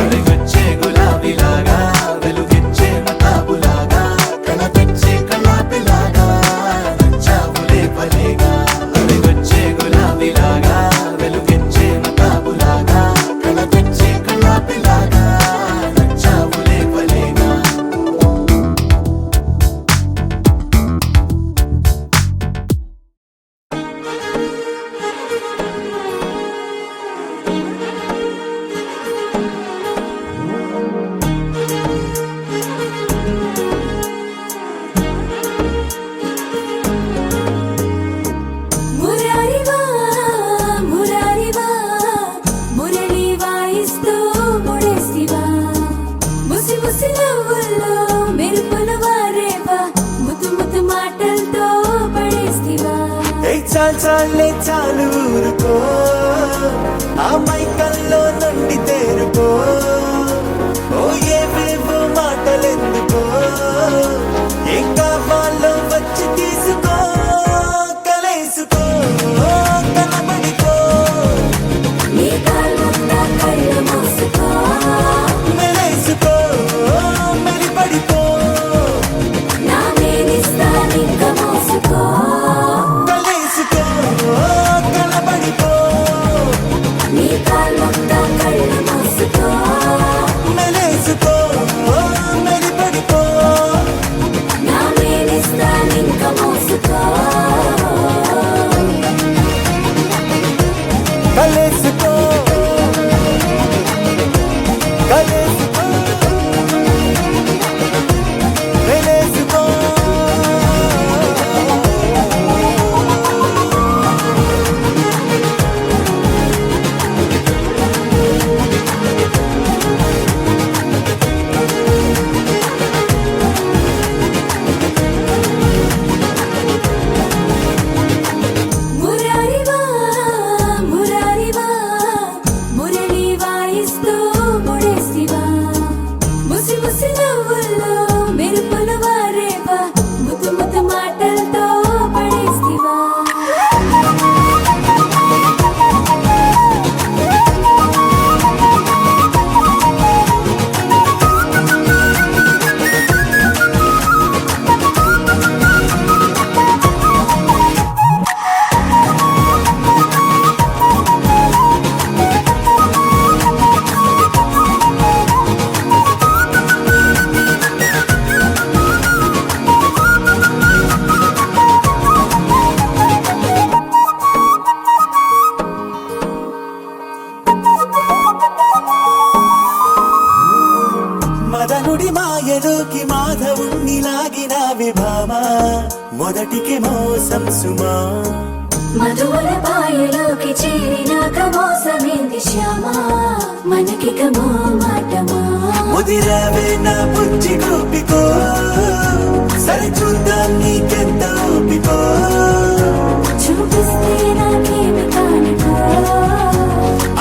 అలిగొచ్చే గులాబీలాగా వెలుగెచ్చే మతాబులాగా కలగొచ్చే కలాపిలాగా నచ్చావులే భలేగా అలిగొచ్చే గులాబీలాగా వెలుగెచ్చే మతాబులాగా కలగొచ్చే కలాపిలాగా నచ్చావులే భలేగా మురారివా మురారివా మురళి వాయిస్తూ ముడేసివా ముసి ముసి నవ్వుల్లో మెరుపులు వారేవా ముతు ముతు మాటలతో పడేసివా చాలే చాలు ఊరుకో ఆ మైకల్లో నుండి తేరుకో ఓ ఏవేవో మాటలెందుకో ఏం కావాలో వచ్చి తీసుకో కలేసుకో కనబడికో కలేసుకో కలేసుకో వెలేసుకో మురారివా మురారివా మురళి వాయిస్తూ ముడేసివా ముసి ముసి నవ్వుల్లో మెరుపులు వారేవా ముద్దు ముద్దు మాటలతో పడేసివా మదనుడి మాయలోకి మాధవుణ్ణి లాగిన విభామా మొదటికి మోసం సుమా మధువల పాయలోకి చేరినాక మోసమేంది శ్యామా మనకిక మోమాటమా ముదిరావే నా బుజ్జి గోపికో సరి చూద్దాం నీకెంత ఓపికో చూపిస్తే నాకేమి కానుకో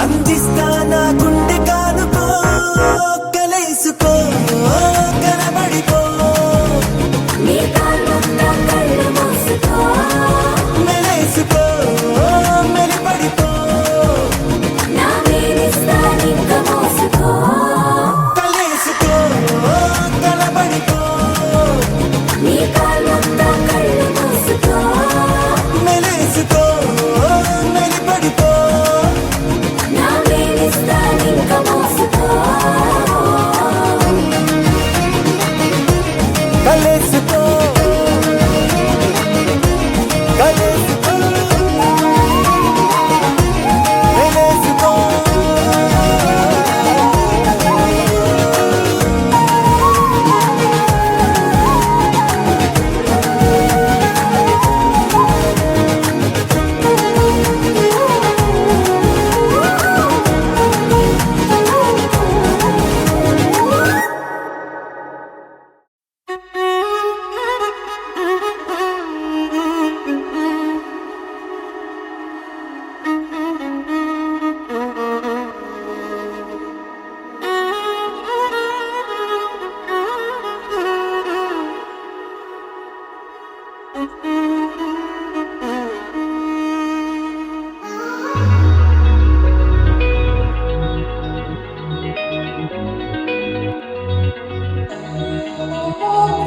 అందిస్తా నా గుండె కానుకో కలేసుకో కనబడిపో నీ కాళ్ళంతా కళ్ళు మూసుకో మెలేసుకో మెలిపడిపో నా వేడిస్తా నింక మోసుకో కలేసుకో కనబడిపో నీ కాళ్ళంతా కళ్ళు మూసుకో మెలేసుకో మెలిపడిపో నా వేడిస్తా నింక మోసుకో కలేసుకో కలేసుకో మెలేసుకో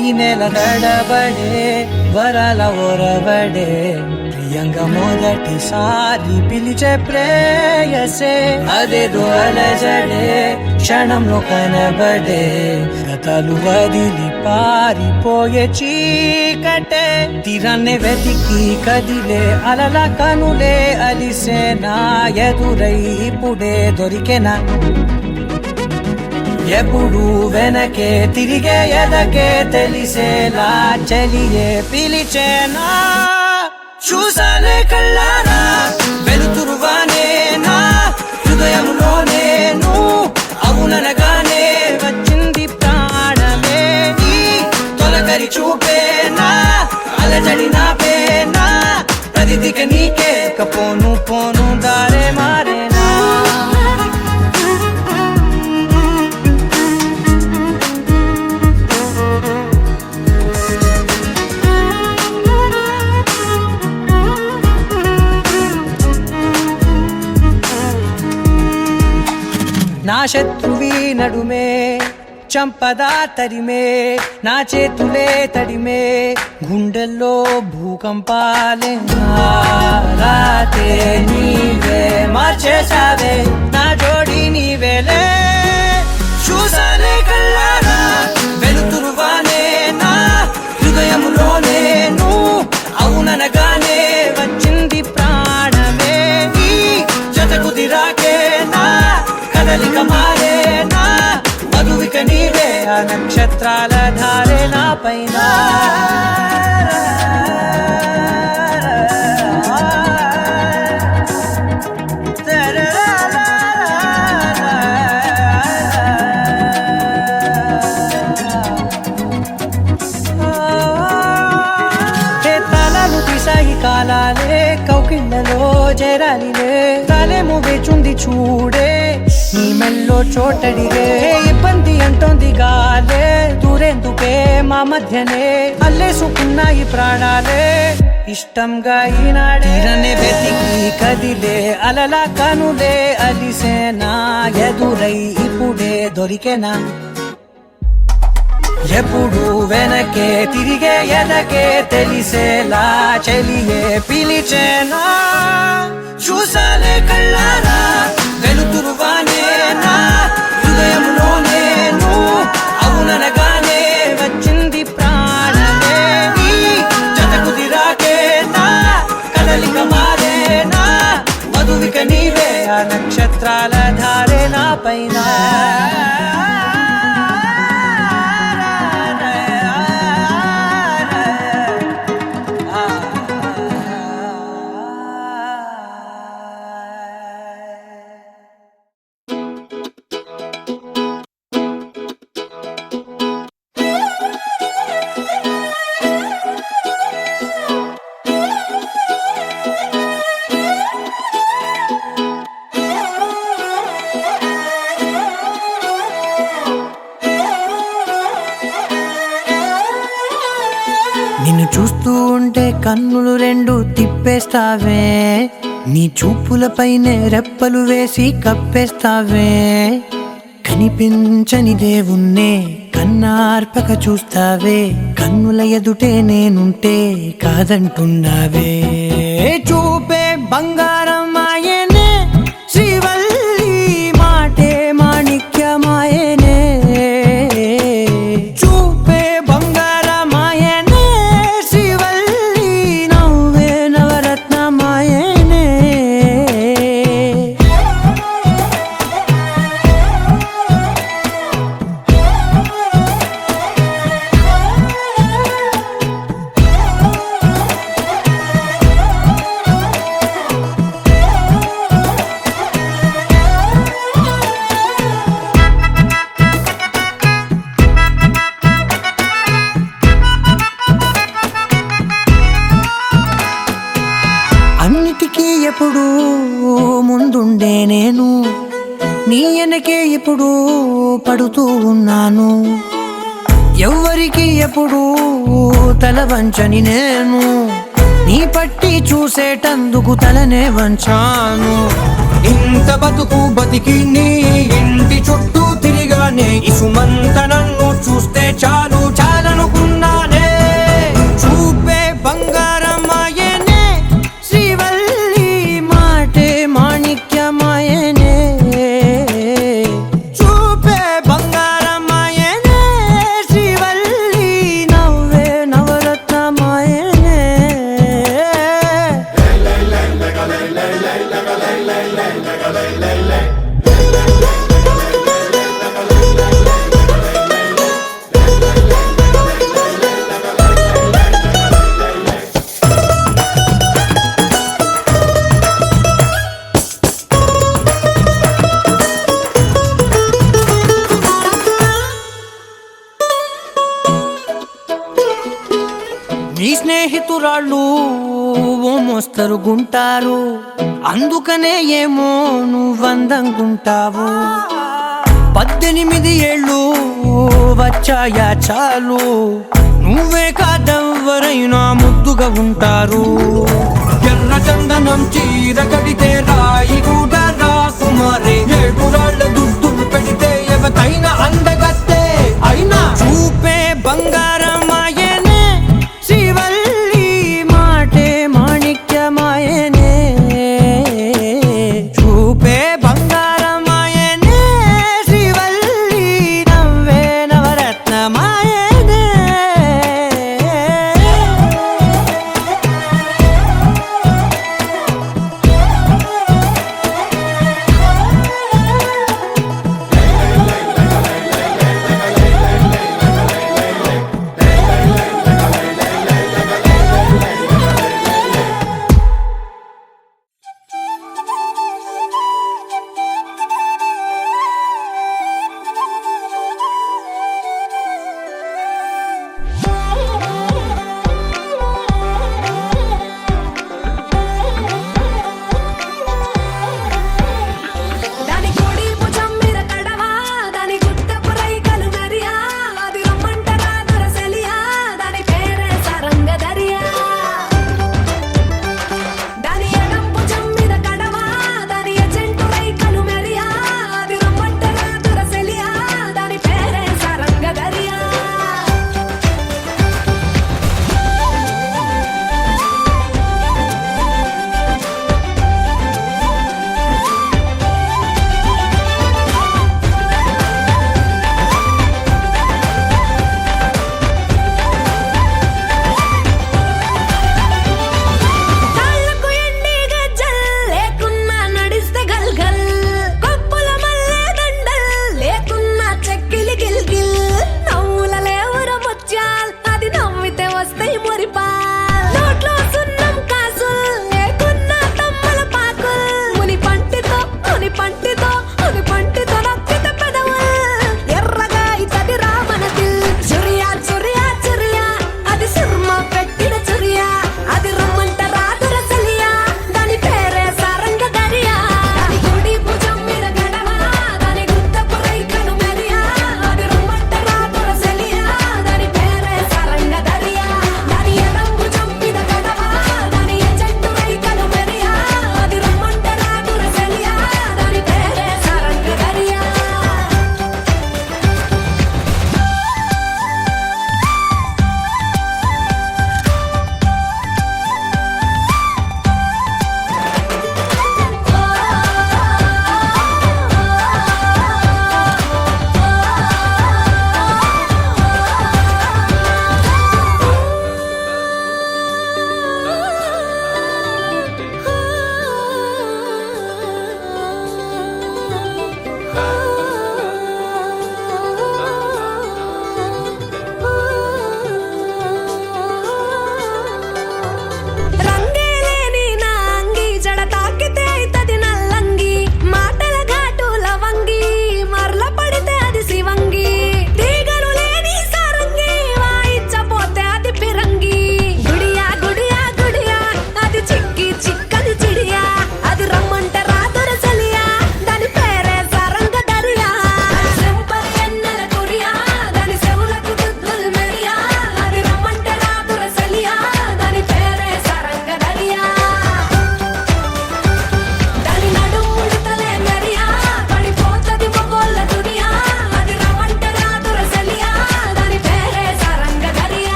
ఈ నెల నడబడే వరాల ఒరబడే ప్రియంగా మొదటిసారి పిలిచే ప్రేయసే అదేదో అలజడే క్షణంలో కనబడే గతాలు వదిలి పారిపోయే చీకటే తీరాన్నే వెతికి కదిలే అలల కనులే అలిసే నా ఎదురై ఇప్పుడే దొరికెనా ఎప్పుడు వెనకే తిరిగే ఎదకే తెలిసేలా చలియే పిలిచేనా చూసానే కళ్ళారా వెలుతురువానే నా హృదయంలోనే నువ్వు అవుననగానే వచ్చింది ప్రాణమే నీ తొలకరి చూపేనా అలజడి నాపేనా ప్రతిదిక నీకే పోను పోను దారే మారేనా నా శత్రువి నడుమే చంపదా తరిమే నా చేతులే తడిమే గుండెల్లో భూకంపాలే రాతే నీవే మార్చేసావే నా జోడి నీవేలే చూసానే కళ్ళారా వెలుతురువానే నా హృదయంలోనే నువ్వు అవుననగానే వచ్చింది ప్రాణమే నీ జతకు నక్షత్రాల ధారే నా పైన కాలాలే కౌకిళ్ళలో చేరాలిలే తాలేమో వేచుంది చూడే నీ మెల్లో చోటడిగే ఇబ్బంది అంటోంది గాలే దూరేందుకే మా మధ్యనే అల్లేసుకున్నాయి ప్రాణాలే ఇష్టంగా ఈనాడే వెతికి కదిలే అలలా కనులే అలిసేనా ఎదురై ఇప్పుడే దొరికేనా ఎప్పుడు వెనకే తిరిగే ఎదకే తెలిసేలా చెలియే పిలిచేనా చూసాలే కళ్ళారా వెలుతురువానే నా హృదయంలోనే నువ్వు అవుననగానే వచ్చింది ప్రాణమే నీ జత కుదిరాకే నా కదలిక మారేనా మధువిక నీవే ఆ నక్షత్రాల ధారే నా పైన నిన్ను చూస్తూ ఉంటే కన్నులు రెండు తిప్పేస్తావే నీ చూపులపైనే రెప్పలు వేసి కప్పేస్తావే కనిపించని దేవుణ్ణే కన్నార్పక చూస్తావే కన్నుల ఎదుటే నేనుంటే కాదంటున్నావే చూపే బంగారం ఆయనే శ్రీవల్లి మాటే మాణిక్యమాయనే చూపే బంగారమాయనే శ్రీవల్లి నవ్వే నవరత్నమాయనే అన్నిటికీ ఎప్పుడు ముందుండే నేను నీ వెనకే ఎప్పుడు పడుతూ ఉన్నాను ఎవ్వరికి ఎప్పుడు తల వంచని నేను నీ పట్టి చూసేటందుకు తలనే వంచాను ఇంత బతుకు బతికి నీ ఇంటి చుట్టూ తిరిగానే ఇసుమంత నన్ను చూస్తే చాలు చాలనుకున్నానే చూపే బంగారమాయనే శ్రీవల్లి మాటే మాణిక్యమాయనే చూపే బంగారమాయనే శ్రీవల్లి నవ్వే నవరత్నమాయనే నీ స్నేహితురాళ్ళు ఓ మోస్తరుగుంటారు అందుకనే ఏమో నువ్వందంగుంటావు 18 ఏళ్ళు వచ్చాయా చాలు నువ్వే కాదెవ్వరైనా ముద్దుగా ఉంటారు ఎర్ర చందనం చీర కడితే రాయి కూడా రాకుమారే 7 రాళ్ళ దుద్దులు పెడితే ఎవతైనా అందగత్తే అయినా చూపే బంగారమాయనే శ్రీవల్లి మాటే మాణిక్యమాయనే చూపే బంగారమాయనే శ్రీవల్లి నవ్వే నవరత్నమాయనే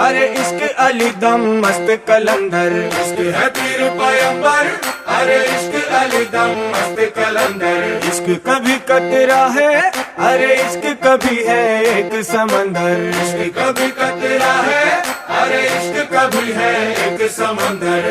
अरे इश्क अली दम मस्त कलंदर, इश्क है पीर पैगंबर, अरे इश्क अली दम मस्त कलंदर। इश्क कभी कतरा है, अरे इश्क कभी है एक समंदर, इश्क कभी कतरा है, अरे इश्क कभी है एक समंदर।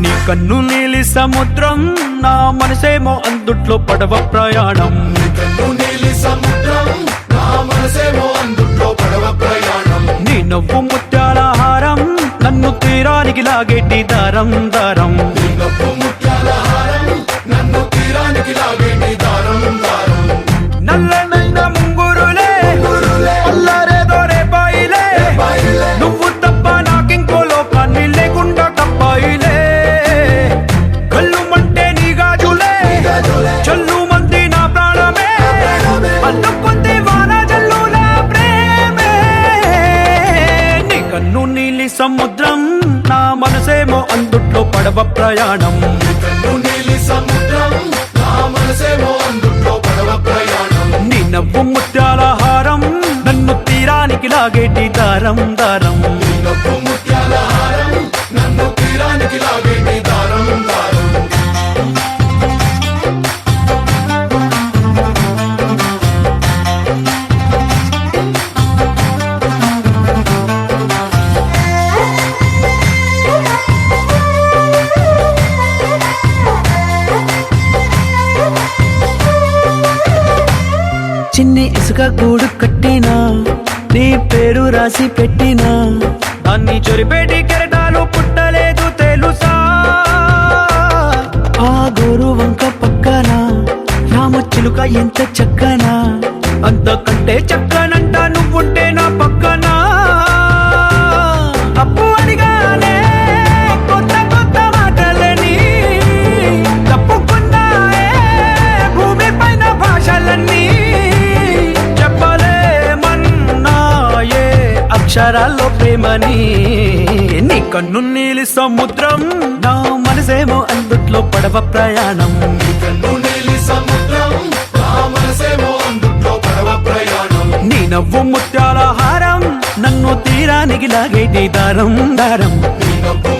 నీ కన్ను నీలి సముద్రం, నా మనసేమో అందుట్లో పడవ ప్రయాణం. కన్ను నీలి సముద్రం, నా మనసేమో అందుట్లో పడవ ప్రయాణం. నీ నవ్వు ముత్యాల హారం, నన్ను తీరానికి లాగేటి దారం దారం. నీ నవ్వు ముత్యాల హారం, నన్ను తీరానికి లాగేటి దారం దారం. నల్లనైన ముంగురులే అల్లారేదో రేపాయిలే, నువ్వు తప్ప నాకింకో లోకాన్ని లేకుండా కప్పాయిలే. కళ్ళు మంటే నీ గాజులే, చల్లు మంది నా ప్రాణమే, అల్లుకుంది వాన జల్లుల ప్రేమే. నీ కన్ను నీలి సముద్రం, నా మనసేమో అందుట్లో పడవ ప్రయాణం. కన్ను నీలి సముద్రం, నా మనసేమో అందుట్లో పడవ ప్రయాణం. నీ నవ్వు ముత్యాల హారం, నన్ను తీరానికి లాగేటి దారం దారం. నీ నవ్వు ముత్యాల హారం, నన్ను తీరానికి లాగేటి దారం దారం. చిన్ని ఇసుక గూడు కట్టినా, నీ పేరు రాసి పెట్టినా, దాన్ని చొరిపేటి కెరటాలు పుట్టలేదు తెలుసా. ఆ గోరు వంక పక్కన రామచిలుక ఎంత చక్కనా, అంతకంటే చక్కనంట నువ్వుంటే నా పక్కన. అప్పు అడిగానే కొత్త కొత్త మాటలని, తప్పుకున్నాయే భూమి పైన భాషలన్నీ. చెప్పలేమన్నాయే అక్షరాల్లో ప్రేమని. నీ కన్ను నీలి సముద్రం, నా మనసేమో అందుట్లో పడవ ప్రయాణం. కన్ను నీలి సముద్రం, నా మనసేమో అందుట్లో పడవ ప్రయాణం. నీ నవ్వు ముత్యాల హారం, నన్ను తీరానికి లాగేటి దారం దారం. నీ నవ్వు